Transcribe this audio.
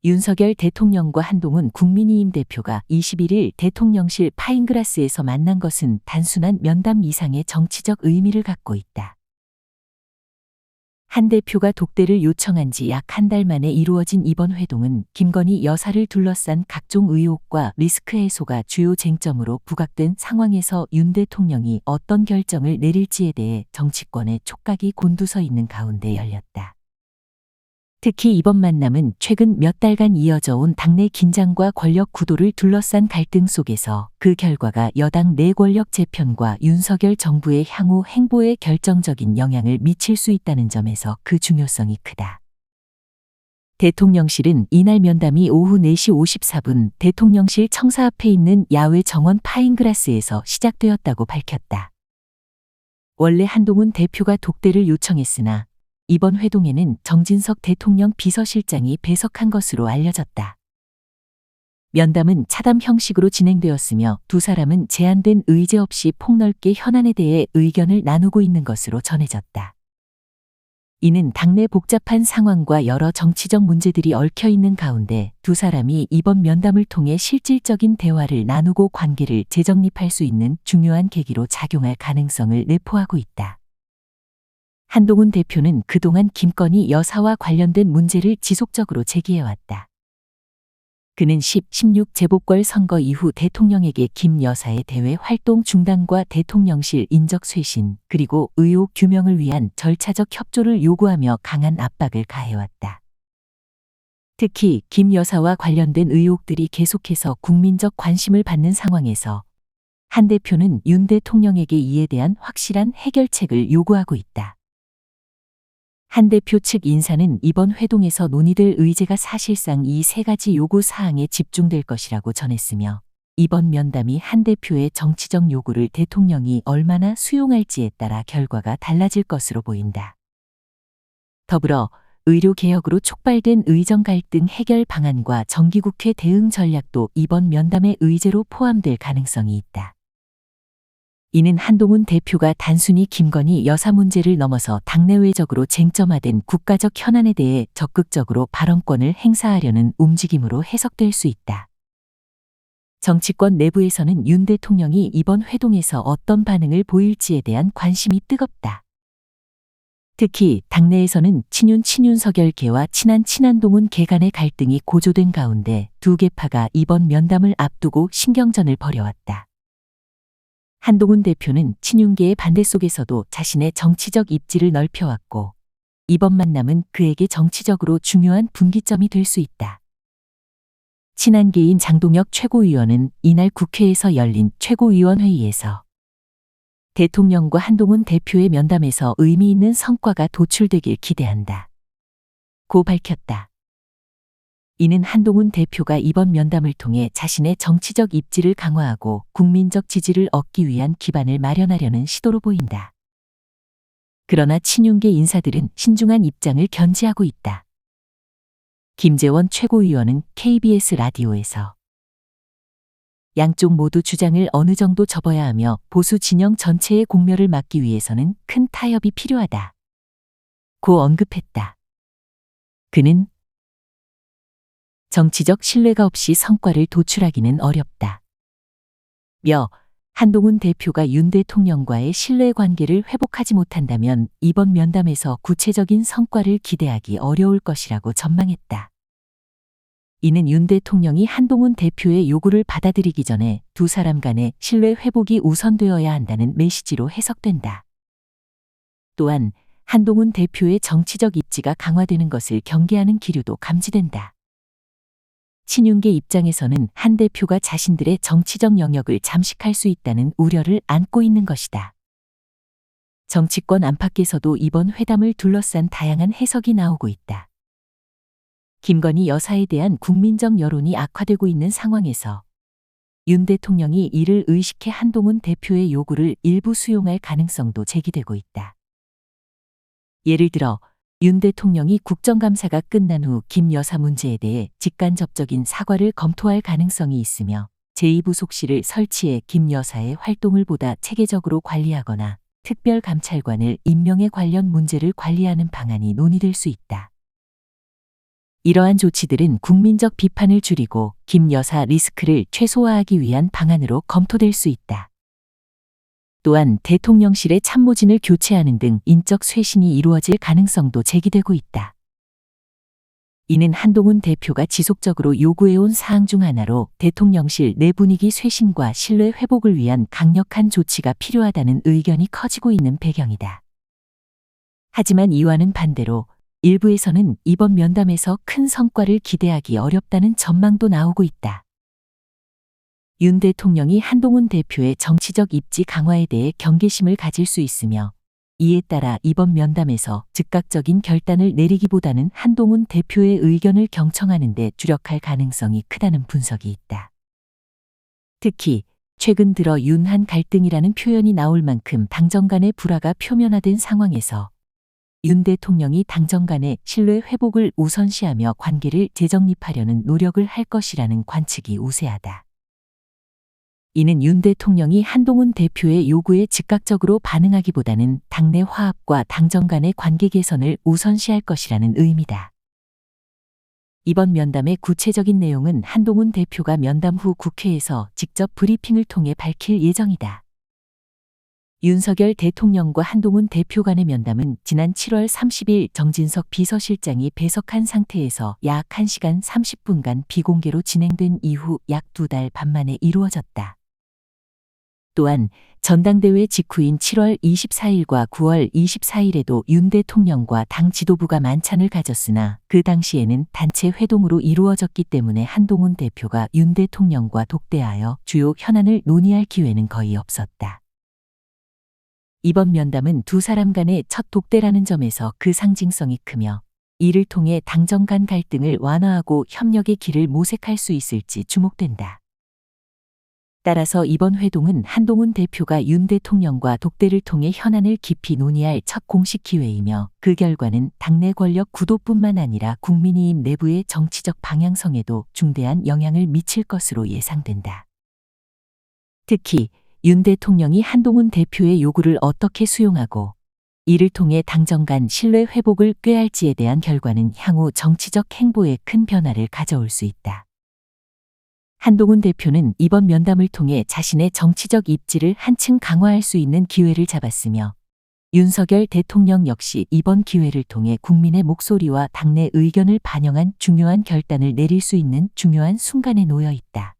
윤석열 대통령과 한동훈 국민의힘 대표가 21일 대통령실 파인그라스에서 만난 것은 단순한 면담 이상의 정치적 의미를 갖고 있다. 한 대표가 독대를 요청한 지 약 한 달 만에 이루어진 이번 회동은 김건희 여사를 둘러싼 각종 의혹과 리스크 해소가 주요 쟁점으로 부각된 상황에서 윤 대통령이 어떤 결정을 내릴지에 대해 정치권의 촉각이 곤두서 있는 가운데 열렸다. 특히 이번 만남은 최근 몇 달간 이어져 온 당내 긴장과 권력 구도를 둘러싼 갈등 속에서 그 결과가 여당 내 권력 재편과 윤석열 정부의 향후 행보에 결정적인 영향을 미칠 수 있다는 점에서 그 중요성이 크다. 대통령실은 이날 면담이 오후 4시 54분 대통령실 청사 앞에 있는 야외 정원 파인그라스에서 시작되었다고 밝혔다. 원래 한동훈 대표가 독대를 요청했으나 이번 회동에는 정진석 대통령 비서실장이 배석한 것으로 알려졌다. 면담은 차담 형식으로 진행되었으며 두 사람은 제한된 의제 없이 폭넓게 현안에 대해 의견을 나누고 있는 것으로 전해졌다. 이는 당내 복잡한 상황과 여러 정치적 문제들이 얽혀 있는 가운데 두 사람이 이번 면담을 통해 실질적인 대화를 나누고 관계를 재정립할 수 있는 중요한 계기로 작용할 가능성을 내포하고 있다. 한동훈 대표는 그동안 김건희 여사와 관련된 문제를 지속적으로 제기해왔다. 그는 16 재보궐 선거 이후 대통령에게 김 여사의 대외 활동 중단과 대통령실 인적 쇄신 그리고 의혹 규명을 위한 절차적 협조를 요구하며 강한 압박을 가해왔다. 특히 김 여사와 관련된 의혹들이 계속해서 국민적 관심을 받는 상황에서 한 대표는 윤 대통령에게 이에 대한 확실한 해결책을 요구하고 있다. 한 대표 측 인사는 이번 회동에서 논의될 의제가 사실상 이 세 가지 요구 사항에 집중될 것이라고 전했으며 이번 면담이 한 대표의 정치적 요구를 대통령이 얼마나 수용할지에 따라 결과가 달라질 것으로 보인다. 더불어 의료개혁으로 촉발된 의정 갈등 해결 방안과 정기국회 대응 전략도 이번 면담의 의제로 포함될 가능성이 있다. 이는 한동훈 대표가 단순히 김건희 여사 문제를 넘어서 당내외적으로 쟁점화된 국가적 현안에 대해 적극적으로 발언권을 행사하려는 움직임으로 해석될 수 있다. 정치권 내부에서는 윤 대통령이 이번 회동에서 어떤 반응을 보일지에 대한 관심이 뜨겁다. 특히 당내에서는 친윤석열계와 친한동훈계 간의 갈등이 고조된 가운데 두 계파가 이번 면담을 앞두고 신경전을 벌여왔다. 한동훈 대표는 친윤계의 반대 속에서도 자신의 정치적 입지를 넓혀왔고 이번 만남은 그에게 정치적으로 중요한 분기점이 될 수 있다. 친한계인 장동혁 최고위원은 이날 국회에서 열린 최고위원회의에서 대통령과 한동훈 대표의 면담에서 의미 있는 성과가 도출되길 기대한다. 고 밝혔다. 이는 한동훈 대표가 이번 면담을 통해 자신의 정치적 입지를 강화하고 국민적 지지를 얻기 위한 기반을 마련하려는 시도로 보인다. 그러나 친윤계 인사들은 신중한 입장을 견지하고 있다. 김재원 최고위원은 KBS 라디오에서 양쪽 모두 주장을 어느 정도 접어야 하며 보수 진영 전체의 공멸을 막기 위해서는 큰 타협이 필요하다. 고 언급했다. 그는 정치적 신뢰가 없이 성과를 도출하기는 어렵다. 한동훈 대표가 윤 대통령과의 신뢰관계를 회복하지 못한다면 이번 면담에서 구체적인 성과를 기대하기 어려울 것이라고 전망했다. 이는 윤 대통령이 한동훈 대표의 요구를 받아들이기 전에 두 사람 간의 신뢰 회복이 우선되어야 한다는 메시지로 해석된다. 또한 한동훈 대표의 정치적 입지가 강화되는 것을 경계하는 기류도 감지된다. 친윤계 입장에서는 한 대표가 자신들의 정치적 영역을 잠식할 수 있다는 우려를 안고 있는 것이다. 정치권 안팎에서도 이번 회담을 둘러싼 다양한 해석이 나오고 있다. 김건희 여사에 대한 국민적 여론이 악화되고 있는 상황에서 윤 대통령이 이를 의식해 한동훈 대표의 요구를 일부 수용할 가능성도 제기되고 있다. 예를 들어 윤 대통령이 국정감사가 끝난 후 김 여사 문제에 대해 직간접적인 사과를 검토할 가능성이 있으며 제2부속실을 설치해 김 여사의 활동을 보다 체계적으로 관리하거나 특별감찰관을 임명해 관련 문제를 관리하는 방안이 논의될 수 있다. 이러한 조치들은 국민적 비판을 줄이고 김 여사 리스크를 최소화하기 위한 방안으로 검토될 수 있다. 또한 대통령실의 참모진을 교체하는 등 인적 쇄신이 이루어질 가능성도 제기되고 있다. 이는 한동훈 대표가 지속적으로 요구해온 사항 중 하나로 대통령실 내 분위기 쇄신과 신뢰 회복을 위한 강력한 조치가 필요하다는 의견이 커지고 있는 배경이다. 하지만 이와는 반대로 일부에서는 이번 면담에서 큰 성과를 기대하기 어렵다는 전망도 나오고 있다. 윤 대통령이 한동훈 대표의 정치적 입지 강화에 대해 경계심을 가질 수 있으며 이에 따라 이번 면담에서 즉각적인 결단을 내리기보다는 한동훈 대표의 의견을 경청하는 데 주력할 가능성이 크다는 분석이 있다. 특히 최근 들어 윤한 갈등이라는 표현이 나올 만큼 당정 간의 불화가 표면화된 상황에서 윤 대통령이 당정 간의 신뢰 회복을 우선시하며 관계를 재정립하려는 노력을 할 것이라는 관측이 우세하다. 이는 윤 대통령이 한동훈 대표의 요구에 즉각적으로 반응하기보다는 당내 화합과 당정 간의 관계 개선을 우선시할 것이라는 의미다. 이번 면담의 구체적인 내용은 한동훈 대표가 면담 후 국회에서 직접 브리핑을 통해 밝힐 예정이다. 윤석열 대통령과 한동훈 대표 간의 면담은 지난 7월 30일 정진석 비서실장이 배석한 상태에서 약 1시간 30분간 비공개로 진행된 이후 약 2달 반 만에 이루어졌다. 또한 전당대회 직후인 7월 24일과 9월 24일에도 윤 대통령과 당 지도부가 만찬을 가졌으나 그 당시에는 단체 회동으로 이루어졌기 때문에 한동훈 대표가 윤 대통령과 독대하여 주요 현안을 논의할 기회는 거의 없었다. 이번 면담은 두 사람 간의 첫 독대라는 점에서 그 상징성이 크며 이를 통해 당정 간 갈등을 완화하고 협력의 길을 모색할 수 있을지 주목된다. 따라서 이번 회동은 한동훈 대표가 윤 대통령과 독대를 통해 현안을 깊이 논의할 첫 공식 기회이며 그 결과는 당내 권력 구도뿐만 아니라 국민의힘 내부의 정치적 방향성에도 중대한 영향을 미칠 것으로 예상된다. 특히 윤 대통령이 한동훈 대표의 요구를 어떻게 수용하고 이를 통해 당정 간 신뢰 회복을 꾀할지에 대한 결과는 향후 정치적 행보에 큰 변화를 가져올 수 있다. 한동훈 대표는 이번 면담을 통해 자신의 정치적 입지를 한층 강화할 수 있는 기회를 잡았으며 윤석열 대통령 역시 이번 기회를 통해 국민의 목소리와 당내 의견을 반영한 중요한 결단을 내릴 수 있는 중요한 순간에 놓여 있다.